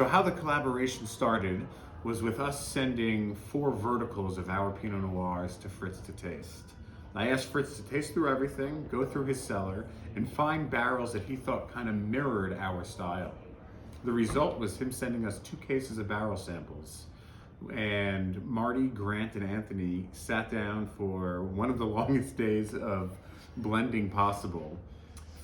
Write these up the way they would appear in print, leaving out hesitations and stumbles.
So how the collaboration started was with us sending 4 verticals of our Pinot Noirs to Fritz to taste. I asked Fritz to taste through everything, go through his cellar, and find barrels that he thought kind of mirrored our style. The result was him sending us 2 cases of barrel samples. And Marty, Grant, and Anthony sat down for one of the longest days of blending possible.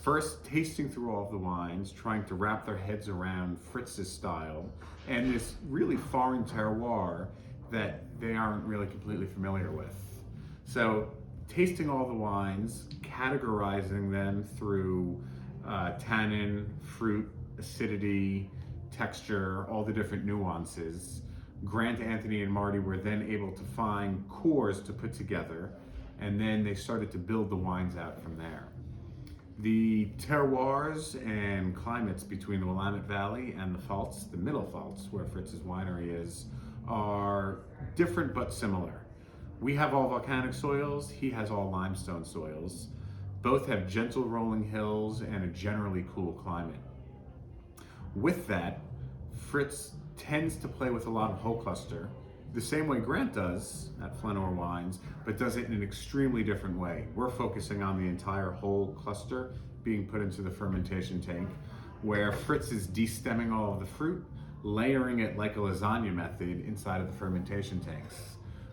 First, tasting through all of the wines, trying to wrap their heads around Fritz's style and this really foreign terroir that they aren't really completely familiar with. So, tasting all the wines, categorizing them through tannin, fruit, acidity, texture, all the different nuances. Grant, Anthony, and Marty were then able to find cores to put together, and then they started to build the wines out from there. The terroirs and climates between the Willamette Valley and the Pfalz, the Middle Pfalz, where Fritz's winery is, are different but similar. We have all volcanic soils, he has all limestone soils. Both have gentle rolling hills and a generally cool climate. With that, Fritz tends to play with a lot of whole cluster, the same way Grant does at Flanor Wines, but does it in an extremely different way. We're focusing on the entire whole cluster being put into the fermentation tank, where Fritz is destemming all of the fruit, layering it like a lasagna method inside of the fermentation tanks.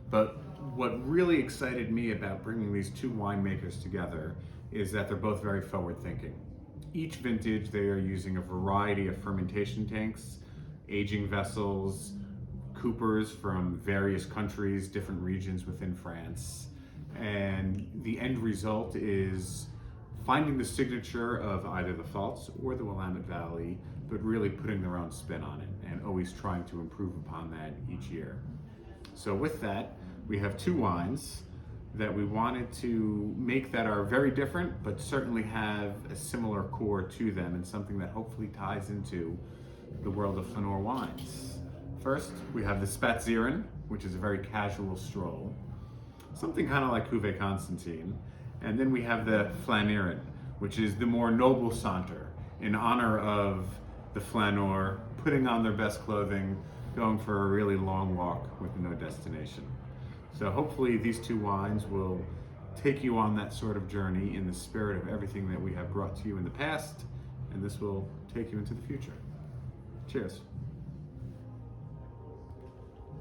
But what really excited me about bringing these 2 winemakers together is that they're both very forward thinking. Each vintage, they are using a variety of fermentation tanks, aging vessels, coopers from various countries, different regions within France. And the end result is finding the signature of either the Pfalz or the Willamette Valley, but really putting their own spin on it and always trying to improve upon that each year. So with that, we have 2 wines that we wanted to make that are very different, but certainly have a similar core to them and something that hopefully ties into the world of Flanor wines. First, we have the Spatzieren, which is a very casual stroll, something kind of like Cuvée Constantine. And then we have the Flanieren, which is the more noble saunter in honor of the Flanor putting on their best clothing, going for a really long walk with no destination. So hopefully these 2 wines will take you on that sort of journey in the spirit of everything that we have brought to you in the past, and this will take you into the future. Cheers.